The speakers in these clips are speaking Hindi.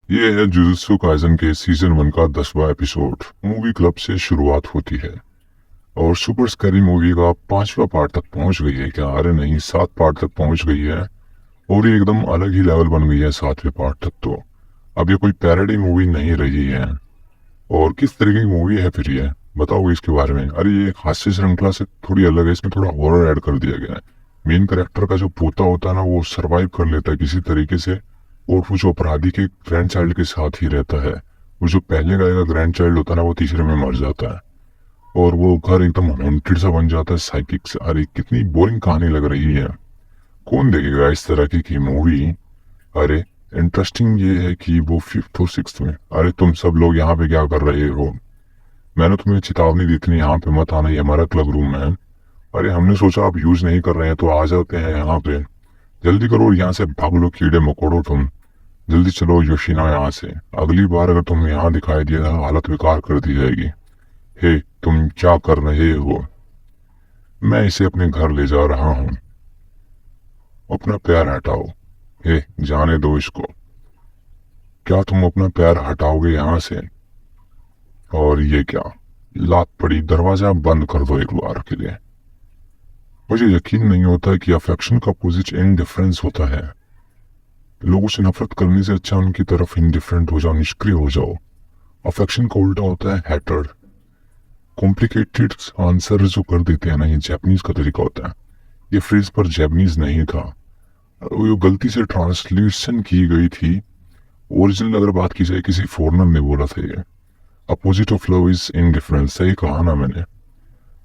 ये है जुजुत्सु काइसन के सीजन 1 का 10वां एपिसोड। मूवी क्लब से शुरुआत होती है और सुपर स्कैरी मूवी का 5वां पार्ट तक पहुंच गई है क्या? अरे नहीं, 7 पार्ट तक पहुंच गई है और ये एकदम अलग ही लेवल बन गई है 7वें पार्ट तक तो। अब ये कोई पैरोडी मूवी नहीं रही है। और किस तरीके की मूवी है फिर ये? बताओ इसके बारे में। अरे ये हास्य श्रृंखला से थोड़ी अलग है, इसमें थोड़ा हॉरर ऐड कर दिया गया है। मेन कैरेक्टर का जो पोता होता है ना, वो सरवाइव कर लेता है किसी तरीके से, और वो जो अपराधी के ग्रैंड चाइल्ड के साथ ही रहता है। वो जो पहले का ग्रैंड चाइल्ड होता है ना, वो तीसरे में मर जाता है और वो घर एकदम हॉन्टेड सा बन जाता है साइकिक से। अरे कितनी बोरिंग कहानी लग रही है। कौन देखेगा इस तरह की मूवी? अरे इंटरेस्टिंग ये है कि वो 5th और 6th में। अरे तुम सब लोग यहाँ पे क्या कर रहे हो? मैंने तुम्हें चेतावनी दी थी यहाँ पे मत आना, ये हमारा क्लब रूम है। अरे हमने सोचा आप यूज नहीं कर रहे हैं तो आ जाते हैं यहाँ पे। जल्दी करो, यहाँ से भाग लो कीड़े मकोड़ो तुम। जल्दी चलो योशिना यहाँ से। अगली बार अगर तुम यहाँ दिखाई दिया तो हालत बेकार कर दी जाएगी। हे तुम क्या कर रहे हो? मैं इसे अपने घर ले जा रहा हूँ। अपना पैर हटाओ। हे जाने दो इसको। क्या तुम अपना पैर हटाओगे यहाँ से? और ये क्या? लात पड़ी, दरवाजा बंद कर दो एक बार के लिए। मुझे यकीन नहीं होता कि अफेक्शन का अपोजिट इनडिफरेंस होता है। लोगों से नफरत करने से अच्छा उनकी तरफ इनडिफरेंट हो जाओ, निष्क्रिय हो जाओ। अफेक्शन का उल्टा होता है हैटर। कॉम्प्लिकेटेड आंसर जो कर देते हैं ना, ये जापानीज का तरीका होता है। ये फ्रेज पर जापानीज नहीं था, वो गलती से ट्रांसलेशन की गई थी। ओरिजिनल अगर बात की जाए किसी फॉरेनर ने बोला था ये। Opposite of love is indifference. सही कहा ना मैंने?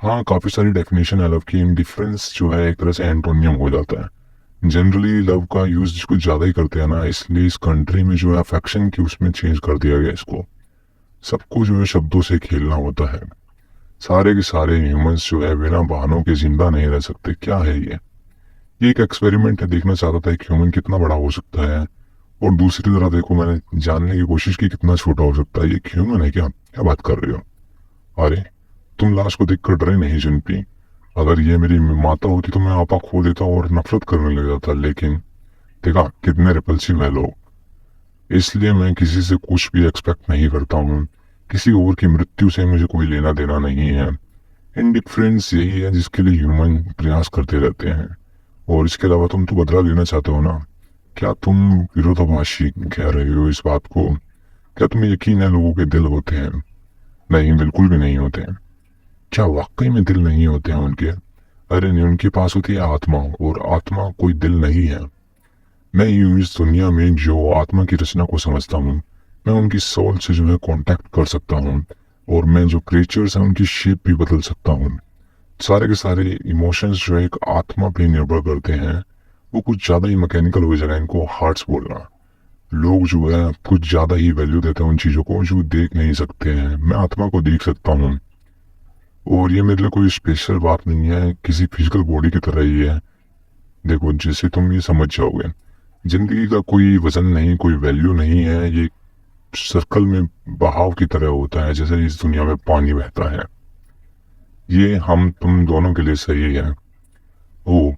हाँ, काफी सारी डेफिनेशन है लव की। इनडिफरेंस जो है एक तरह से एंटोनियम हो जाता है। जनरली लव का यूज कुछ ज्यादा ही करते हैं ना, इसलिए इस कंट्री में जो है अफेक्शन की उसमें चेंज कर दिया गया इसको। सबको जो है शब्दों से खेलना होता है। सारे के सारे ह्यूमंस जो है बिना बहानों के जिंदा नहीं रह सकते। क्या है ये एक एक्सपेरिमेंट है। देखना चाहता था एक ह्यूमन कितना बड़ा हो सकता है, और दूसरी तरह देखो मैंने जानने की कोशिश की कितना छोटा हो सकता है। ये एक ह्यूमन है क्या? क्या बात कर रहे हो? अरे तुम लाश को देखकर डरे नहीं जुनपी। अगर ये मेरी माता होती तो मैं आपा खो देता और नफरत करने लग जाता, लेकिन देखा कितने रिपल्सिव है लोग। इसलिए मैं किसी से कुछ भी एक्सपेक्ट नहीं करता हूँ। किसी और की मृत्यु से मुझे कोई लेना देना नहीं है। इंडिफरेंस यही है जिसके लिए ह्यूमन प्रयास करते रहते हैं। और इसके अलावा तुम तो बदला लेना चाहते हो ना? क्या तुम विरोधाभासी कह रहे हो इस बात को? क्या तुम्हें यकीन है लोगों के दिल होते हैं? नहीं, बिल्कुल भी नहीं होते हैं। क्या वाकई में दिल नहीं होते हैं उनके? अरे नहीं, उनके पास होती है आत्मा, और आत्मा कोई दिल नहीं है। मैं यूं इस दुनिया में जो आत्मा की रचना को समझता हूँ, मैं उनकी सोल से जो है कांटेक्ट कर सकता हूँ, और मैं जो क्रिएचर्स हैं उनकी शेप भी बदल सकता हूँ। सारे के सारे इमोशंस जो है एक आत्मा पे निर्भर करते हैं। वो कुछ ज्यादा ही मैकेनिकल हो जाएगा इनको हार्ट्स बोलना। लोग जो है कुछ ज्यादा ही वैल्यू देते हैं उन चीजों को जो देख नहीं सकते हैं। मैं आत्मा को देख सकता हूँ, और ये मेरे लिए कोई स्पेशल बात नहीं है, किसी फिजिकल बॉडी की तरह ही है। देखो जैसे तुम ये समझ जाओगे, जिंदगी का कोई वजन नहीं, कोई वैल्यू नहीं है। ये सर्कल में बहाव की तरह होता है, जैसे इस दुनिया में पानी बहता है। ये हम तुम दोनों के लिए सही है। ओ,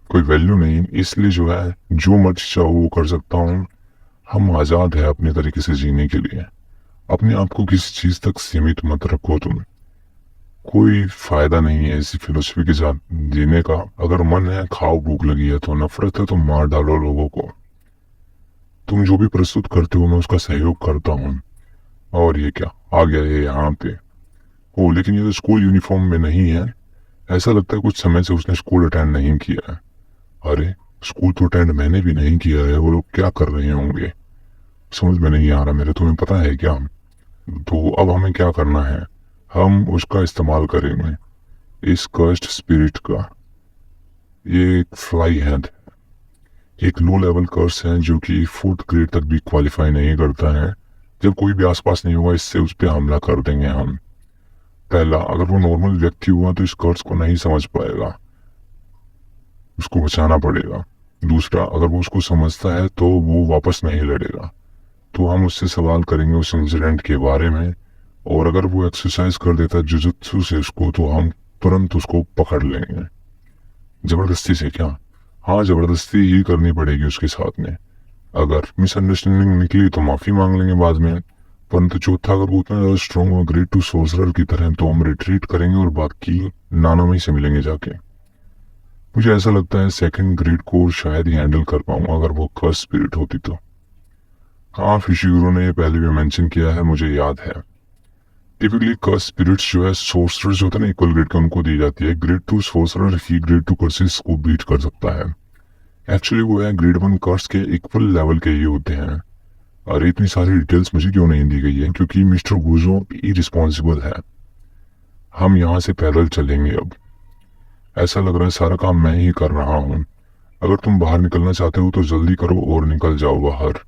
कोई वैल्यू नहीं, इसलिए जो है जो मर्जी चाहो वो कर सकता हूँ। हम आजाद है अपने तरीके से जीने के लिए। अपने आप को किसी चीज तक सीमित मत रखो तुम। कोई फायदा नहीं है इसी फिलोसफी के साथ जीने का। अगर मन है खाओ, भूख लगी है तो, नफरत है तो मार डालो लोगों को। तुम जो भी प्रस्तुत करते हो मैं उसका सहयोग करता हूँ। और ये क्या आ गया ये यहाँ पे? ओ, लेकिन ये तो स्कूल यूनिफॉर्म में नहीं है। ऐसा लगता है कुछ समय से उसने स्कूल अटेंड नहीं किया है। अरे स्कूल तो अटेंड मैंने भी नहीं किया है। वो लोग क्या कर रहे होंगे समझ में नहीं आ रहा मेरे। तुम्हें पता है क्या? तो अब हमें क्या करना है? हम उसका इस्तेमाल करेंगे, इस कर्स्ड स्पिरिट का। ये एक फ्लाई है, एक लो लेवल कर्स है जो कि 4th ग्रेड तक भी क्वालिफाई नहीं करता है। जब कोई भी आसपास नहीं होगा इससे उस पर हमला कर देंगे हम। पहला, अगर वो नॉर्मल व्यक्ति हुआ तो इस कर्स को नहीं समझ पाएगा, उसको बचाना पड़ेगा। दूसरा, अगर वो उसको समझता है तो वो वापस नहीं लड़ेगा, तो हम उससे सवाल करेंगे उस इंसिडेंट के बारे में। और अगर वो एक्सरसाइज कर देता है जुजुत्सु से उसको, तो हम तुरंत उसको पकड़ लेंगे। जबरदस्ती से क्या? हाँ, जबरदस्ती ही करनी पड़ेगी उसके साथ में। अगर मिसअंडरस्टैंडिंग निकली तो माफी मांग लेंगे बाद में, परंतु चौथा अगर वो उतना ज्यादा स्ट्रॉन्ग हो ग्रेड 2 सोर्सरर की तरह तो हम रिट्रीट करेंगे और बाकी नानामी से मिलेंगे जाके। मुझे ऐसा लगता है सेकंड ग्रेड को शायद ही हैंडल कर पाऊंगा अगर वो कर्स स्पिरिट होती तो। हाँ, फिशिगुरु ने ये पहले भी मेंशन किया है, मुझे याद है। टिपिकली कर्स स्पिरिट्स जो है सोर्सरर्स जो होते हैं ना इक्वल ग्रेड के, उनको दी जाती है। ग्रेड 2 सोर्सरर ही ग्रेड 2 कर्सेस को बीट कर सकता है। एक्चुअली वो है ग्रेड 1 कर्स के इक्वल लेवल के ही होते हैं। और इतनी सारी डिटेल्स मुझे क्यों नहीं दी गई है, क्योंकि मिस्टर गुजो इरिस्पॉन्सिबल है। हम यहाँ से पैदल चलेंगे अब। ऐसा लग रहा है सारा काम मैं ही कर रहा हूँ। अगर तुम बाहर निकलना चाहते हो तो जल्दी करो और निकल जाओ बाहर।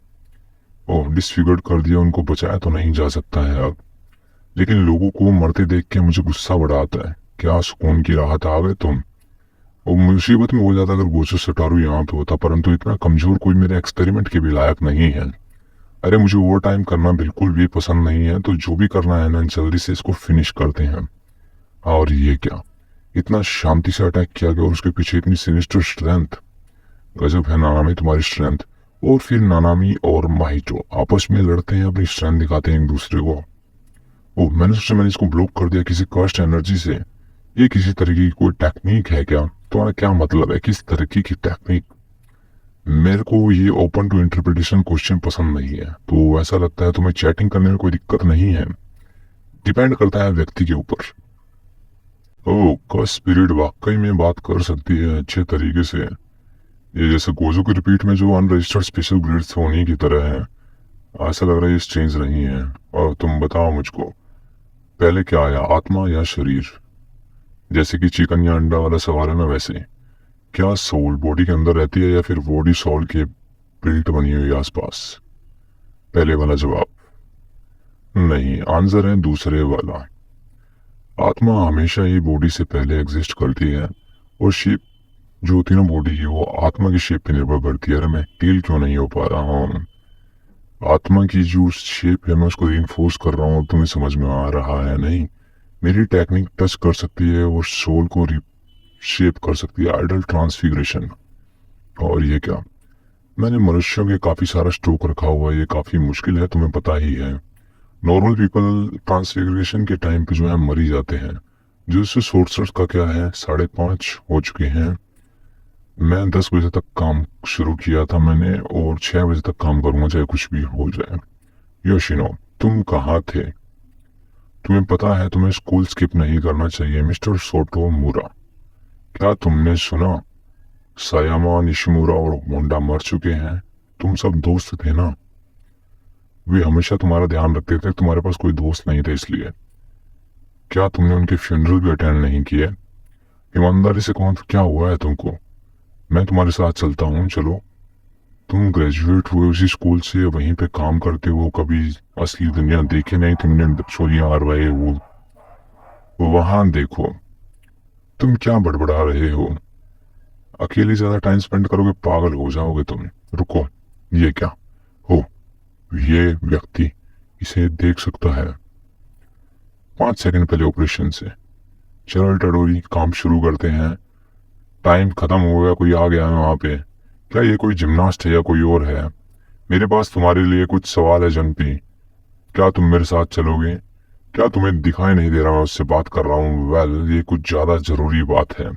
ओह, डिसफिगर्ड कर दिया, उनको बचाया तो नहीं जा सकता है अब। लेकिन लोगों को मरते देख के मुझे गुस्सा बड़ा आता है। क्या सुकून की राहत आ गए तुम। और मुसीबत में हो जाता अगर गोचो सटारू यहाँ पे होता, परंतु इतना कमजोर कोई मेरे एक्सपेरिमेंट के भी लायक नहीं है। अरे मुझे ओवर टाइम करना बिल्कुल भी पसंद नहीं है, तो जो भी करना है ना जल्दी से इसको फिनिश करते हैं। और ये क्या, इतना शांति से अटैक किया गया और उसके पीछे इतनी सिनिस्टर स्ट्रेंथ। गजब है नानामी तुम्हारी स्ट्रेंथ। और फिर नानामी और माहितो आपस में लड़ते हैं, अपनी स्ट्रेंथ दिखाते हैं एक दूसरे को। ओह, मैंने सोचा मैंने इसको ब्लॉक कर दिया किसी कर्स्ट एनर्जी से। ये किसी तरीके की कोई टेक्निक है क्या? तुम्हारा क्या मतलब है, किस तरीके की टेक्निक? मेरे को ये ओपन टू इंटरप्रिटेशन क्वेश्चन पसंद नहीं है। तो ऐसा लगता है तुम्हें चैटिंग करने में कोई दिक्कत नहीं है। डिपेंड करता है व्यक्ति के ऊपर। ओह, कर्स्ट स्पिरिट वाकई में बात कर सकती है अच्छे तरीके से। ये जैसे गोजो की रिपीट में जो अनरजिस्टर्ड स्पेशल ग्रेड्स थे उन्हीं की तरह है। ऐसा लग रहा है ये स्ट्रेंज नहीं है। और तुम बताओ मुझको, पहले क्या आया, आत्मा या शरीर? जैसे कि चिकन या अंडा वाला सवाल है ना, वैसे क्या सोल बॉडी के अंदर रहती है या फिर बॉडी सोल के बिल्ट बनी हुई आसपास? पहले वाला जवाब। नहीं, आंसर है दूसरे वाला। आत्मा हमेशा ही बॉडी से पहले एग्जिस्ट करती है और शेप जो होती है ना बॉडी की, वो आत्मा की शेप पे निर्भर करती है। अरे मैं क्लियर क्यों नहीं हो पा रहा हूँ? आत्मा की जो शेप है मैं उसको रिइंफोर्स कर रहा हूँ, तुम्हें समझ में आ रहा है? नहीं, मेरी टेक्निक टच कर सकती है और सोल को शेप कर सकती है, आइडल ट्रांसफिगरेशन। और ये क्या, मैंने मनुष्यों के काफी सारा स्टॉक रखा हुआ है, ये काफी मुश्किल है, तुम्हें पता ही है। नॉर्मल पीपल ट्रांसफिगरेशन के टाइम पे जो है मर ही जाते हैं। जो इससे सोर्सर्स का क्या है, 5:30 हो चुके हैं। मैं 10 बजे तक काम शुरू किया था मैंने, और 6 बजे तक काम करूंगा चाहे कुछ भी हो जाए। योशिनो, तुम कहाँ थे? तुम्हें पता है तुम्हें स्कूल स्किप नहीं करना चाहिए मिस्टर सोटो मुरा। क्या तुमने सुना, सायामा, निशिमुरा और होंडा मर चुके हैं। तुम सब दोस्त थे ना, वे हमेशा तुम्हारा ध्यान रखते थे, तुम्हारे पास कोई दोस्त नहीं थे इसलिए। क्या तुमने उनके फ्यूनरल भी अटेंड नहीं किए? ईमानदारी से कौन, क्या हुआ है तुमको? मैं तुम्हारे साथ चलता हूँ, चलो। तुम ग्रेजुएट हुए उसी स्कूल से, वहीं पे काम करते हो, कभी असली दुनिया देखे नहीं तुमने, चोरियां हरवाए वो वहां देखो। तुम क्या बड़बड़ा रहे हो? अकेले ज्यादा टाइम स्पेंड करोगे पागल हो जाओगे तुम। रुको, ये क्या हो, ये व्यक्ति इसे देख सकता है 5 सेकंड पहले ऑपरेशन से। चलो टडोरी, काम शुरू करते हैं। टाइम खत्म हो गया, कोई आ गया है वहां पे। क्या ये कोई जिमनास्ट है या कोई और है? मेरे पास तुम्हारे लिए कुछ सवाल है जनपी, क्या तुम मेरे साथ चलोगे? क्या तुम्हें दिखाई नहीं दे रहा मैं उससे बात कर रहा हूँ? वेल, ये कुछ ज्यादा जरूरी बात है,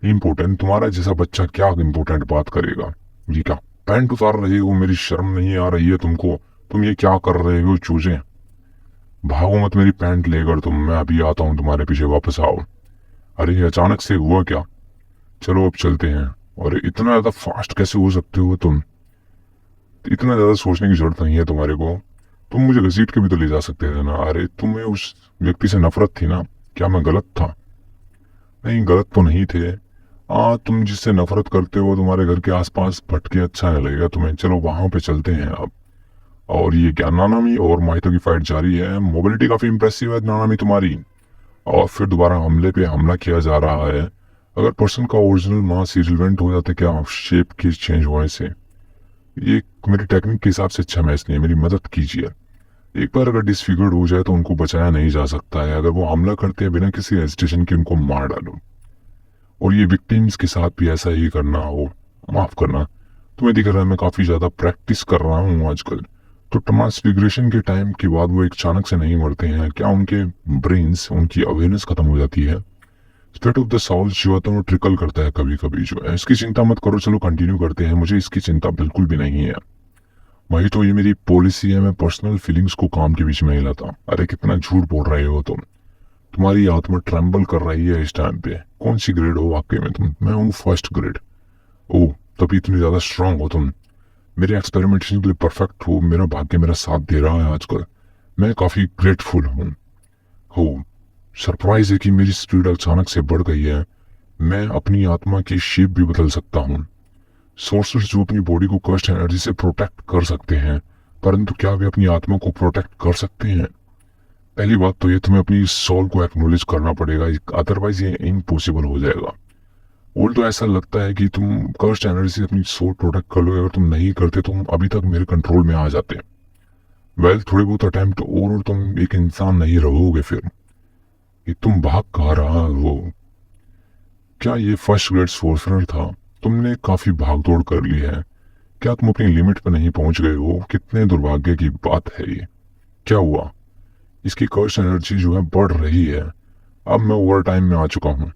इम्पोर्टेंट। तुम्हारा जैसा बच्चा क्या इम्पोर्टेंट बात करेगा? ये क्या पैंट उतार रहे हो, मेरी शर्म नहीं आ रही है तुमको? तुम ये क्या कर रहे हो चूजे? भागो मत मेरी पैंट लेकर तुम, मैं अभी आता हूँ तुम्हारे पीछे, वापस आओ। अरे ये अचानक से हुआ क्या? चलो अब चलते हैं। और इतना ज्यादा फास्ट कैसे हो सकते हो तुम? इतना ज्यादा सोचने की जरूरत नहीं है तुम्हारे को, तुम मुझे घसीट के भी तो ले जा सकते थे ना। अरे तुम्हें उस व्यक्ति से नफरत थी ना, क्या मैं गलत था? नहीं, गलत तो नहीं थे। तुम जिससे नफरत करते हो तुम्हारे घर के आसपास भटके अच्छा नहीं लगेगा तुम्हें, चलो वहां पे चलते हैं अब। और ये क्या, नानामी और माहितो की फाइट जारी है। मोबिलिटी काफी इंप्रेसिव है नानामी तुम्हारी। और फिर दोबारा हमले पे हमला किया जा रहा है। अगर पर्सन का ओरिजिनल मास इरिलेवेंट हो जाता है क्या शेप के चेंज होने से? ये मेरी टेक्निक के हिसाब से अच्छा मैच नहीं है, मेरी मदद कीजिए। एक बार अगर डिसफिगर्ड हो जाए तो उनको बचाया नहीं जा सकता है। अगर वो हमला करते हैं बिना किसी हेजिटेशन के, उनको मार डालो। और ये विक्टिम्स के साथ भी ऐसा ही करना हो, माफ करना, तुम्हें दिख रहा है मैं काफी ज्यादा प्रैक्टिस कर रहा हूँ आजकल। तो ट्रांसफिग्रेशन के टाइम के बाद वो एक अचानक से नहीं मरते हैं क्या? उनके ब्रेन्स, उनकी अवेयरनेस खत्म हो जाती है? स्पिरिट ऑफ द साउल जो है तो वो ट्रिकल करता है कभी कभी जो है। इसकी चिंता मत करो, चलो कंटिन्यू करते हैं। मुझे इसकी चिंता बिल्कुल भी नहीं है भाई। तो ये मेरी पॉलिसी है, मैं पर्सनल फीलिंग्स को काम के बीच में नहीं लाता। अरे कितना झूठ बोल रहे हो तुम। तुम्हारी आत्मा ट्रेम्बल कर रही है इस टाइम पे। कौन सी ग्रेड हो वाकई में तुम? मैं हूँ फर्स्ट ग्रेड। ओह, तभी इतनी ज्यादा स्ट्रांग हो तुम। मेरे एक्सपेरिमेंटेशन के लिए परफेक्ट हो। मेरा भाग्य मेरा साथ दे रहा है आजकल। मैं काफी ग्रेटफुल हूँ। हो, सरप्राइज है कि मेरी स्पीड अचानक से बढ़ गई है। मैं अपनी आत्मा की शेप भी बदल सकता हूँ। सोर्सर्स जो अपनी बॉडी को कस्ट एनर्जी से प्रोटेक्ट कर सकते हैं, परंतु क्या वे अपनी आत्मा को प्रोटेक्ट कर सकते हैं? पहली बात तो ये, तुम्हें अपनी सोल को एक्नोलेज करना पड़ेगा, अदरवाइज ये इम्पॉसिबल हो जाएगा। ऑल तो ऐसा लगता है कि तुम कर्स्ट एनर्जी से अपनी सोल प्रोटेक्ट कर लोगे। अगर तुम नहीं करते तो तुम अभी तक मेरे कंट्रोल में आ जाते। वेल, थोड़े बहुत अटेम्प्ट और तुम एक इंसान नहीं रहोगे फिर। ये तुम भाग कहाँ रहा हो? क्या ये फर्स्ट ग्रेड सोर्सरर था? तुमने काफी भागदौड़ कर ली है। क्या तुम अपनी लिमिट पर नहीं पहुंच गए हो? कितने दुर्भाग्य की बात है ये। क्या हुआ? इसकी कर्स एनर्जी जो है बढ़ रही है। अब मैं ओवर टाइम में आ चुका हूँ।